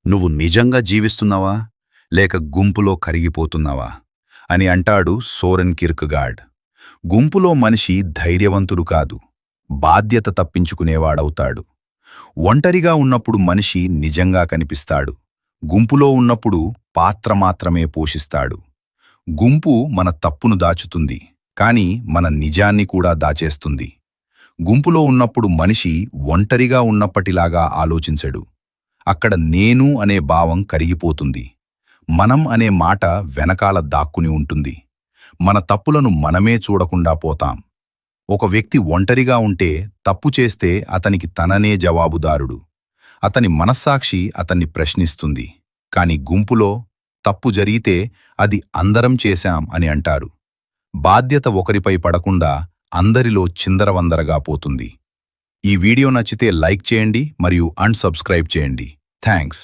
నువ్వు నిజంగా జీవిస్తున్నావా లేక గుంపులో కరిగిపోతున్నావా అని అంటాడు సోరెన్ కిర్కెగార్డ్. గుంపులో మనిషి ధైర్యవంతుడు కాదు, బాధ్యత తప్పించుకునేవాడవుతాడు. ఒంటరిగా ఉన్నప్పుడు మనిషి నిజంగా కనిపిస్తాడు, గుంపులో ఉన్నప్పుడు పాత్ర మాత్రమే పోషిస్తాడు. గుంపు మన తప్పును దాచుతుంది, కాని మన నిజాన్ని కూడా దాచేస్తుంది. గుంపులో ఉన్నప్పుడు మనిషి ఒంటరిగా ఉన్నప్పటిలాగా ఆలోచించడు. అక్కడ నేను అనే భావం కరిగిపోతుంది. మనం అనే మాట వెనకాల దాక్కుని ఉంటుంది. మన తప్పులను మనమే చూడకుండా పోతాం. ఒక వ్యక్తి ఒంటరిగా ఉంటే తప్పు చేస్తే అతనికి తననే జవాబుదారుడు. అతని మనస్సాక్షి అతన్ని ప్రశ్నిస్తుంది. కాని గుంపులో తప్పు జరిగితే అది అందరం చేశాం అని అంటారు. బాధ్యత ఒకరిపై పడకుండా అందరిలో చిందరవందరగా పోతుంది. ఈ వీడియో నచ్చితే లైక్ చేయండి మరియు అన్‌సబ్స్క్రైబ్ చేయండి. థాంక్స్.